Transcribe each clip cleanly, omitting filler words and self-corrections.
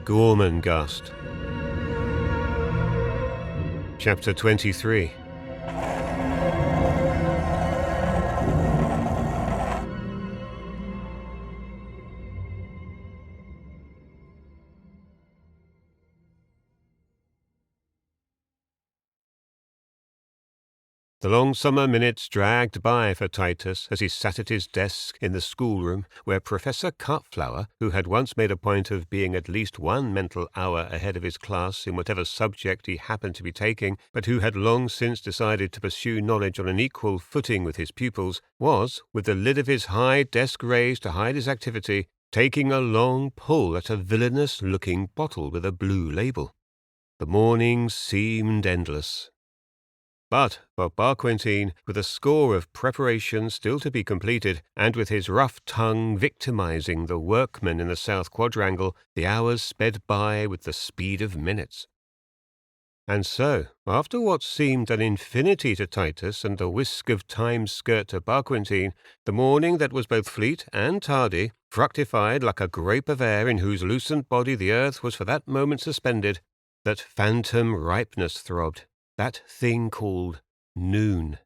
Gormenghast. Chapter 23. The long summer minutes dragged by for Titus as he sat at his desk in the schoolroom where Professor Cutflower, who had once made a point of being at least 1 mental hour ahead of his class in whatever subject he happened to be taking, but who had long since decided to pursue knowledge on an equal footing with his pupils, was, with the lid of his high desk raised to hide his activity, taking a long pull at a villainous-looking bottle with a blue label. The morning seemed endless. But for Barquentine, with a score of preparations still to be completed, and with his rough tongue victimizing the workmen in the South Quadrangle, the hours sped by with the speed of minutes. And so, after what seemed an infinity to Titus and a whisk of time's skirt to Barquentine, the morning that was both fleet and tardy, fructified like a grape of air in whose lucent body the earth was for that moment suspended, that phantom ripeness throbbed. That thing called noon.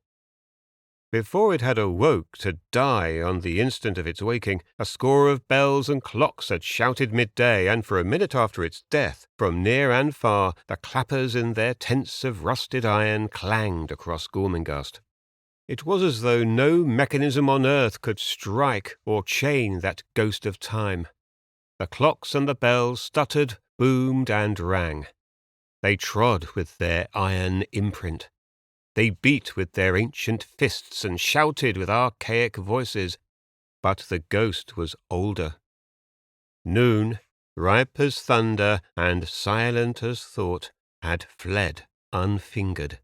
Before it had awoke to die on the instant of its waking, a score of bells and clocks had shouted midday, and for a minute after its death, from near and far, the clappers in their tents of rusted iron clanged across Gormenghast. It was as though no mechanism on earth could strike or chain that ghost of time. The clocks and the bells stuttered, boomed, and rang. They trod with their iron imprint. They beat with their ancient fists and shouted with archaic voices. But the ghost was older. Noon, ripe as thunder and silent as thought, had fled unfingered.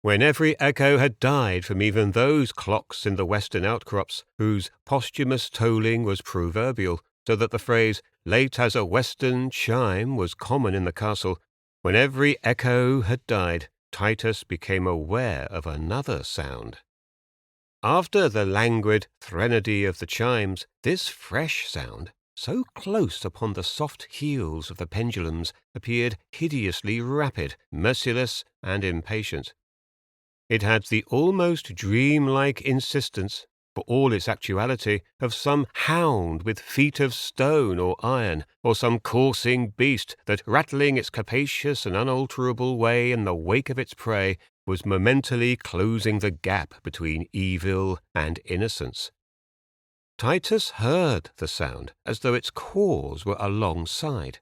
When every echo had died from even those clocks in the western outcrops, whose posthumous tolling was proverbial, so that the phrase, late as a western chime, was common in the castle, when every echo had died, Titus became aware of another sound. After the languid threnody of the chimes, this fresh sound, so close upon the soft heels of the pendulums, appeared hideously rapid, merciless, and impatient. It had the almost dreamlike insistence, for all its actuality, of some hound with feet of stone or iron, or some coursing beast that, rattling its capacious and unalterable way in the wake of its prey, was momentally closing the gap between evil and innocence. Titus heard the sound as though its cause were alongside.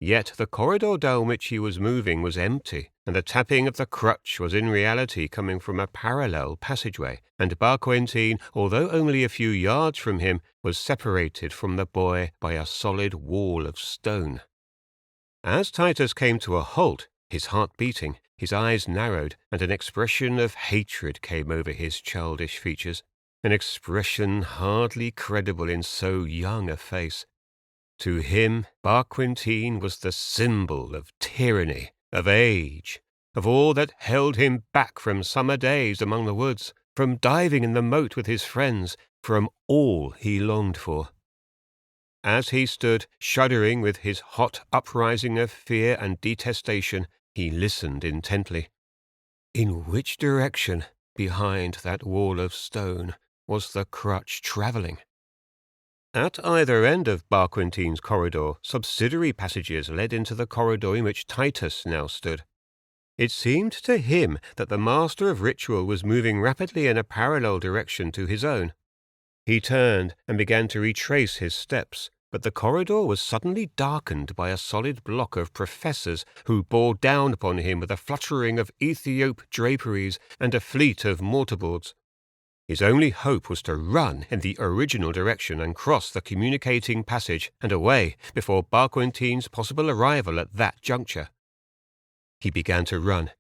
Yet the corridor down which he was moving was empty, and the tapping of the crutch was in reality coming from a parallel passageway, and Barquentine, although only a few yards from him, was separated from the boy by a solid wall of stone. As Titus came to a halt, his heart beating, his eyes narrowed, and an expression of hatred came over his childish features, an expression hardly credible in so young a face. To him, Barquentine was the symbol of tyranny, of age, of all that held him back from summer days among the woods, from diving in the moat with his friends, from all he longed for. As he stood, shuddering with his hot uprising of fear and detestation, he listened intently. In which direction, behind that wall of stone, was the crutch travelling? At either end of Barquentine's corridor, subsidiary passages led into the corridor in which Titus now stood. It seemed to him that the master of ritual was moving rapidly in a parallel direction to his own. He turned and began to retrace his steps, but the corridor was suddenly darkened by a solid block of professors who bore down upon him with a fluttering of Ethiop draperies and a fleet of mortarboards. His only hope was to run in the original direction and cross the communicating passage and away before Barquentine's possible arrival at that juncture. He began to run.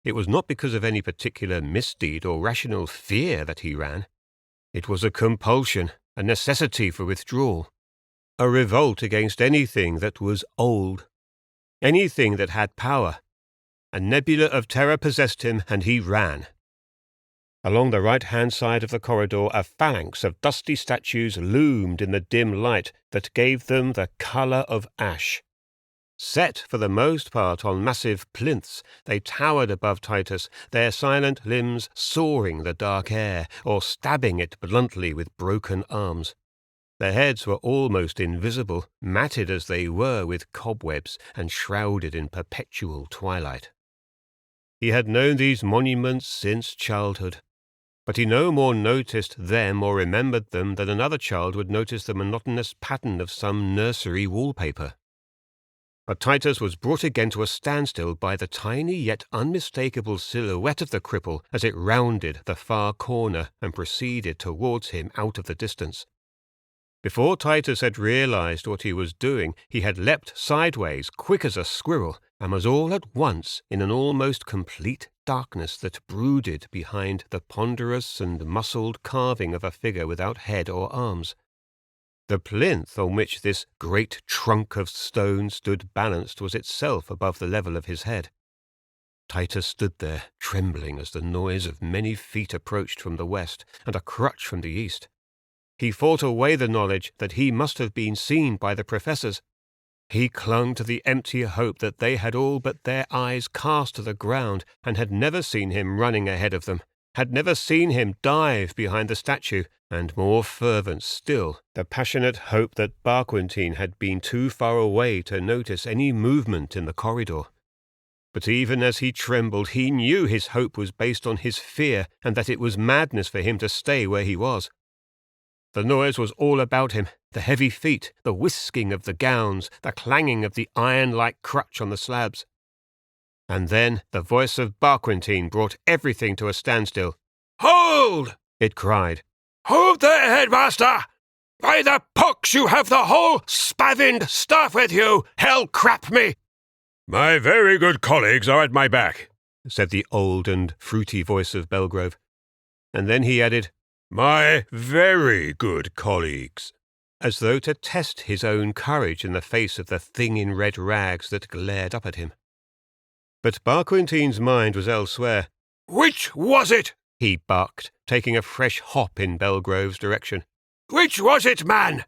It was not because of any particular misdeed or rational fear that he ran. It was a compulsion, a necessity for withdrawal, a revolt against anything that was old, anything that had power. A nebula of terror possessed him, and he ran. Along the right-hand side of the corridor, a phalanx of dusty statues loomed in the dim light that gave them the colour of ash. Set for the most part on massive plinths, they towered above Titus, their silent limbs sawing the dark air, or stabbing it bluntly with broken arms. Their heads were almost invisible, matted as they were with cobwebs and shrouded in perpetual twilight. He had known these monuments since childhood, but he no more noticed them or remembered them than another child would notice the monotonous pattern of some nursery wallpaper. But Titus was brought again to a standstill by the tiny yet unmistakable silhouette of the cripple as it rounded the far corner and proceeded towards him out of the distance. Before Titus had realized what he was doing, he had leapt sideways, quick as a squirrel, and was all at once in an almost complete darkness that brooded behind the ponderous and muscled carving of a figure without head or arms. The plinth on which this great trunk of stone stood balanced was itself above the level of his head. Titus stood there, trembling as the noise of many feet approached from the west, and a crutch from the east. He fought away the knowledge that he must have been seen by the professors. He clung to the empty hope that they had all but their eyes cast to the ground and had never seen him running ahead of them, had never seen him dive behind the statue, and more fervent still, the passionate hope that Barquentine had been too far away to notice any movement in the corridor. But even as he trembled, he knew his hope was based on his fear and that it was madness for him to stay where he was. The noise was all about him, the heavy feet, the whisking of the gowns, the clanging of the iron-like crutch on the slabs. And then the voice of Barquentine brought everything to a standstill. "Hold!" it cried. "Hold there, headmaster! By the pox, you have the whole spavined staff with you, hell crap me!" "My very good colleagues are at my back," said the old and fruity voice of Belgrove. And then he added, "My very good colleagues," as though to test his own courage in the face of the thing in red rags that glared up at him. But Barquentine's mind was elsewhere. "Which was it?" he barked, taking a fresh hop in Belgrove's direction. "Which was it, man?"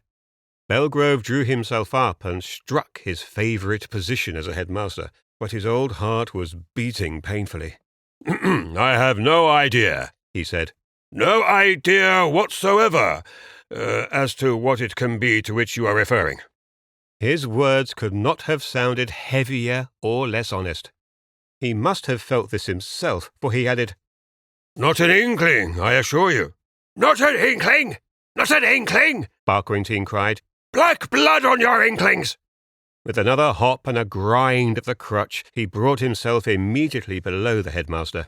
Belgrove drew himself up and struck his favourite position as a headmaster, but his old heart was beating painfully. "I have no idea," he said. "No idea whatsoever as to what it can be to which you are referring." His words could not have sounded heavier or less honest. He must have felt this himself, for he added, "Not an inkling, I assure you." "Not an inkling! Not an inkling!" Barquentine cried. "Black blood on your inklings!" With another hop and a grind of the crutch, he brought himself immediately below the headmaster.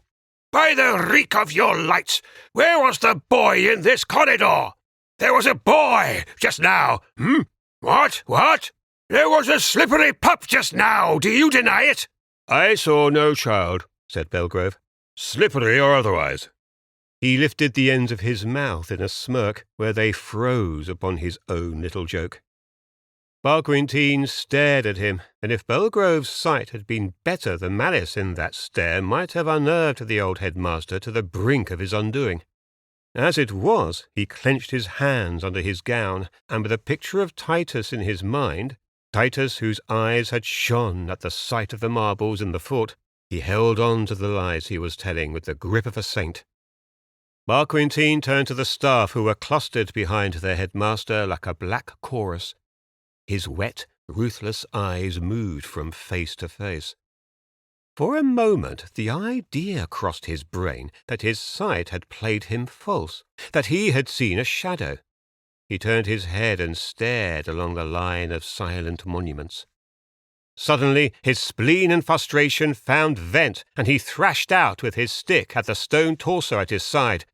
"By the reek of your lights, where was the boy in this corridor? There was a boy just now. What? There was a slippery pup just now. Do you deny it?" "I saw no child," said Belgrove, "slippery or otherwise." He lifted the ends of his mouth in a smirk where they froze upon his own little joke. Barquentine stared at him, and if Belgrove's sight had been better, the malice in that stare might have unnerved the old headmaster to the brink of his undoing. As it was, he clenched his hands under his gown, and with a picture of Titus in his mind, Titus whose eyes had shone at the sight of the marbles in the fort, he held on to the lies he was telling with the grip of a saint. Barquentine turned to the staff who were clustered behind their headmaster like a black chorus. His wet, ruthless eyes moved from face to face. For a moment the idea crossed his brain that his sight had played him false, that he had seen a shadow. He turned his head and stared along the line of silent monuments. Suddenly his spleen and frustration found vent, and he thrashed out with his stick at the stone torso at his side.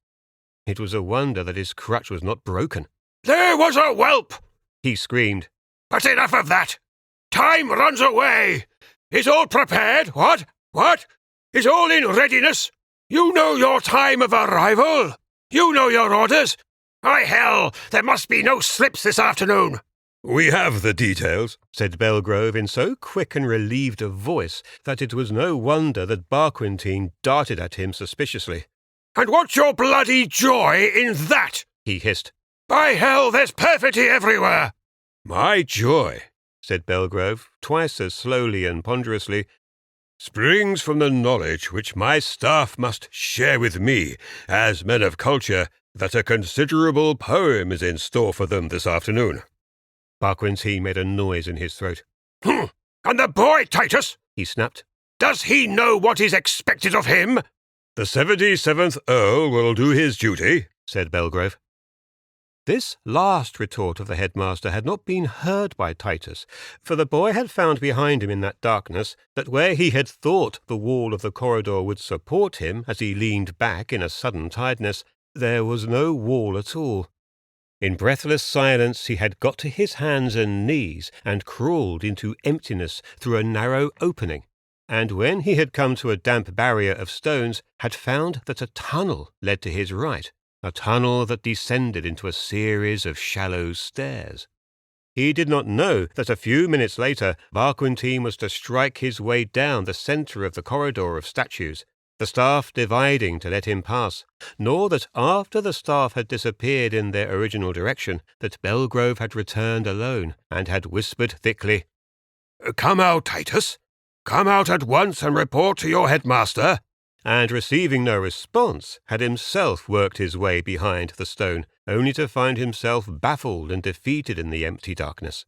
It was a wonder that his crutch was not broken. "There was a whelp!" he screamed. "But enough of that! Time runs away! Is all prepared? What? Is all in readiness? You know your time of arrival? You know your orders? By hell, there must be no slips this afternoon!" "We have the details," said Belgrove in so quick and relieved a voice that it was no wonder that Barquentine darted at him suspiciously. "And what's your bloody joy in that?" he hissed. "By hell, there's perfidity everywhere!" "My joy," said Belgrove, twice as slowly and ponderously, "springs from the knowledge which my staff must share with me, as men of culture, that a considerable poem is in store for them this afternoon." Barquentine made a noise in his throat. "And the boy, Titus," he snapped, "does he know what is expected of him?" "The 77th Earl will do his duty," said Belgrove. This last retort of the headmaster had not been heard by Titus, for the boy had found behind him in that darkness that where he had thought the wall of the corridor would support him as he leaned back in a sudden tiredness, there was no wall at all. In breathless silence he had got to his hands and knees and crawled into emptiness through a narrow opening, and when he had come to a damp barrier of stones, had found that a tunnel led to his right, a tunnel that descended into a series of shallow stairs. He did not know that a few minutes later Barquentine was to strike his way down the centre of the corridor of statues, the staff dividing to let him pass, nor that after the staff had disappeared in their original direction, that Belgrove had returned alone, and had whispered thickly, "Come out, Titus! Come out at once and report to your headmaster!" And receiving no response, had himself worked his way behind the stone, only to find himself baffled and defeated in the empty darkness.